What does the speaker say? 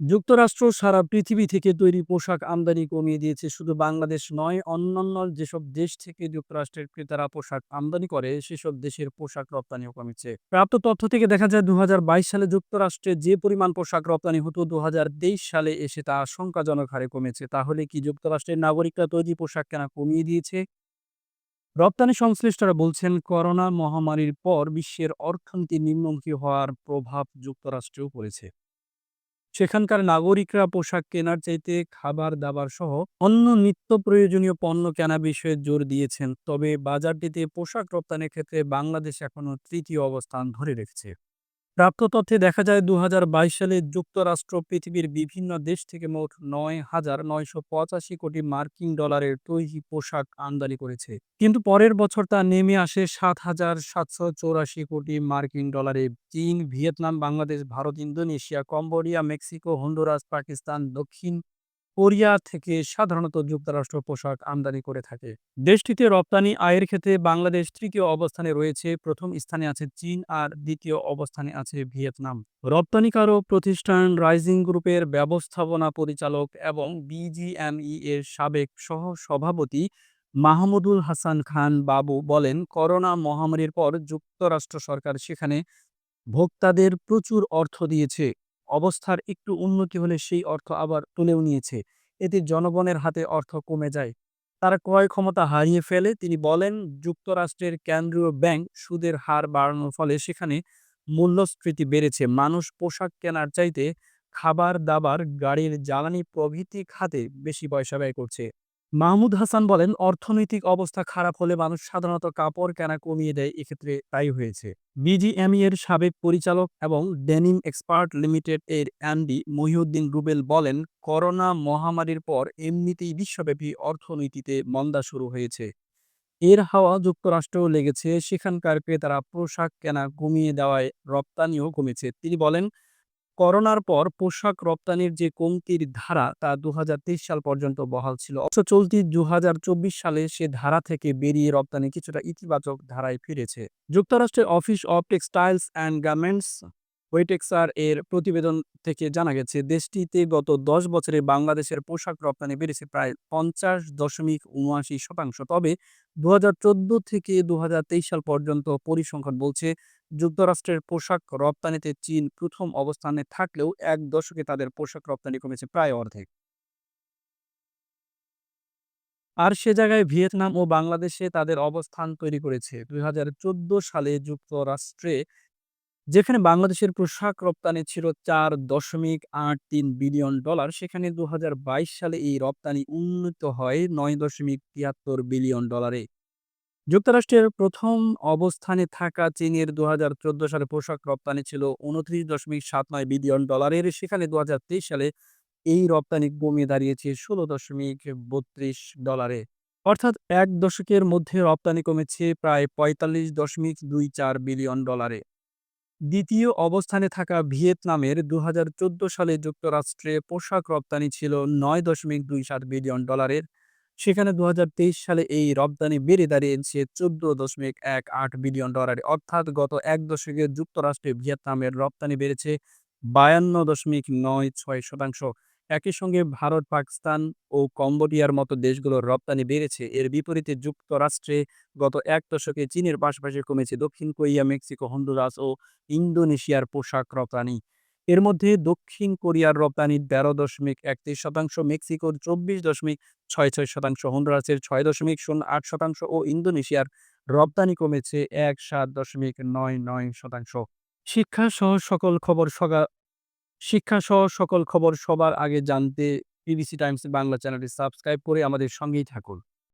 যুক্তরাষ্ট্র সারা পৃথিবী থেকে তৈরি পোশাক আমদানি কমিয়ে দিয়েছে। শুধু বাংলাদেশ নয়, অন্যান্য যেসব দেশ থেকে যুক্তরাষ্ট্রের ক্রেতারা পোশাক আমদানি করে, সেসব দেশের পোশাক রপ্তানিও কমেছে। প্রাপ্ত তথ্য থেকে দেখা যায় ২০২২ সালে যুক্তরাষ্ট্রে যে পরিমাণ পোশাক রপ্তানি হতো, ২০২৩ সালে এসে তা আশঙ্কাজনক হারে কমেছে। তাহলে কি যুক্তরাষ্ট্রের নাগরিকরা তৈরি পোশাক কেনা কমিয়ে দিয়েছে? রপ্তানি সংশ্লিষ্টরা বলছেন, করোনা মহামারীর পর বিশ্বের অর্থনীতি নিম্নমুখী হওয়ার প্রভাব যুক্তরাষ্ট্রেও পড়েছে। সেখানকার নাগরিকরা পোশাক কেনার চাইতে খাবার-দাবার সহ অন্য নিত্য প্রয়োজনীয় পণ্য কেনা বিষয়ে জোর দিয়েছেন। তবে বাজারটিতে পোশাক রপ্তানির ক্ষেত্রে বাংলাদেশ এখনো তৃতীয় অবস্থান ধরে রেখেছে। প্রাপ্ত তথ্যে দেখা যায় ২০২২ সালে যুক্তরাষ্ট্র পৃথিবীর বিভিন্ন দেশ থেকে মোট ৯,৯৮৫ কোটি মার্কিন ডলারের তৈরি পোশাক আমদানি করেছে। কিন্তু পরের বছর তা নেমে আসে ৭,৭৮৪ কোটি মার্কিন ডলারে। চীন, Vietnam, Bangladesh, Bharat, Indonesia, Cambodia, Mexico, Honduras, Pakistan, দক্ষিণ কোরিয়া থেকে সাধারণত যুক্তরাষ্ট্র পোশাক আমদানি করে থাকে। দেশটিতে রপ্তানি আয়ের ক্ষেত্রে বাংলাদেশ তৃতীয় অবস্থানে রয়েছে, প্রথম স্থানে আছে চীন আর দ্বিতীয় অবস্থানে আছে ভিয়েতনাম। রপ্তানিকারক প্রতিষ্ঠান রাইজিং গ্রুপের ব্যবস্থাপনা পরিচালক এবং বিজিএমই এর সাবেক সহ সভাপতি মাহমুদুল হাসান খান বাবু বলেন, করোনা মহামারীর পর যুক্তরাষ্ট্র সরকার সেখানে ভোক্তাদের প্রচুর অর্থ দিয়েছে। অবস্থার একটু উন্নতি হলে সেই অর্থ আবার তুলেও নিয়েছে। এতে জনগণের হাতে অর্থ কমে যায়। তারা ক্রয় ক্ষমতা হারিয়ে ফেলে। তিনি বলেন, যুক্তরাষ্ট্রের কেন্দ্রীয় ব্যাংক সুদের হার বাড়ানোর ফলে সেখানে মূল্যস্ফীতি বেড়েছে। মানুষ পোশাক কেনার চাইতে খাবার-দাবার, গাড়ির জ্বালানি প্রভৃতি খাতে বেশি পয়সা ব্যয় করছে। মাহমুদ হাসান বলেন, অর্থনৈতিক অবস্থা খারাপ হলে মানুষ সাধারণত কাপড় কেনা কমিয়ে দেয়। এক্ষেত্রে তাই হয়েছে। বিজিএমই এর সাবেক পরিচালক এবং ডেনিম এক্সপার্ট লিমিটেড এর এমডি মহিউদ্দিন রুবেল বলেন, করোনা মহামারীর পর এমনিতেই বিশ্বব্যাপী অর্থনীতিতে মন্দা শুরু হয়েছে। এর হাওয়া যুক্তরাষ্ট্রেও লেগেছে। সেখানকার ক্রেতারা পোশাক কেনা কমিয়ে দেওয়ায় রপ্তানিও কমেছে। তিনি বলেন, করোনার পর পোশাক রপ্তানির যে কমতির ধারা তা ২০২৩ সাল পর্যন্ত বহাল ছিল। অথচ চলতি ২০২৪ সালে সে ধারা থেকে বেরিয়ে রপ্তানি কিছুটা ইতিবাচক ধারায় ফিরেছে। যুক্তরাষ্ট্রের office of textiles and garments ওয়েটেক্সার এর প্রতিবেদন থেকে জানা গেছে, দেশটিতে গত ১০ বছরে বাংলাদেশের পোশাক রপ্তানি বেড়েছে প্রায় ৫০.৭৯%। তবে ২০১৪ থেকে ২০২৩ সাল পর্যন্ত পরিসংখ্যান বলছে, যুক্তরাষ্ট্রের পোশাক রপ্তানিতে চীন প্রথম অবস্থানে থাকলেও এক দশকে তাদের পোশাক রপ্তানি কমেছে প্রায় অর্ধেক। আর সে জায়গায় ভিয়েতনাম ও বাংলাদেশে তাদের অবস্থান তৈরি করেছে। ২০১৪ সালে যুক্তরাষ্ট্রে যেখানে বাংলাদেশের পোশাক রপ্তানি ছিল $৪.৮৩ বিলিয়ন, সেখানে ২০২২ সালে এই রপ্তানি উন্নীত হয় $৯.৭৩ বিলিয়ন। যুক্তরাষ্ট্রের প্রথম অবস্থানে থাকা চীনের ২০১৪ সালে পোশাক রপ্তানি ছিল $২৯.৭৯ বিলিয়ন। সেখানে ২০২৩ সালে এই রপ্তানি কমে দাঁড়িয়েছে $১৬.৩২। অর্থাৎ এক দশকের মধ্যে রপ্তানি কমেছে প্রায় $৪৫.২৪ বিলিয়ন। দ্বিতীয় অবস্থানে থাকা ভিয়েতনামের ২০১৪ সালে যুক্তরাষ্ট্রে পোশাক রপ্তানি ছিল $৯.২৭ বিলিয়ন। সেখানে ২০২৩ সালে এই রপ্তানি বেড়ে দাঁড়িয়েছে $১৪.১৮ বিলিয়ন। অর্থাৎ গত এক দশকে যুক্তরাষ্ট্রে ভিয়েতনামের রপ্তানি বেড়েছে ৫২.৯৬%। একই সঙ্গে ভারত, পাকিস্তান ও কম্বোডিয়ার মতো দেশগুলোর রপ্তানি বেড়েছে। এর বিপরীতে যুক্তরাষ্ট্রে গত এক দশকে চীনের পাশাপাশি কমেছে দক্ষিণ কোরিয়া, মেক্সিকো, হন্ডুরাস ও ইন্দোনেশিয়ার পোশাক রপ্তানি। এর মধ্যে দক্ষিণ কোরিয়ার রপ্তানি ১৩.৩১%, মেক্সিকোর ২৪.৬৬%, হন্ডুরাসের ৬.০৮% ও ইন্দোনেশিয়ার রপ্তানি কমেছে ১৭.৯৯%। শিক্ষাসহ সকল খবর সগা শিক্ষাসহ সকল খবর সবার আগে জানতে বিবিসি টাইমস বাংলা চ্যানেলটি সাবস্ক্রাইব করে আমাদের সঙ্গেই থাকুন।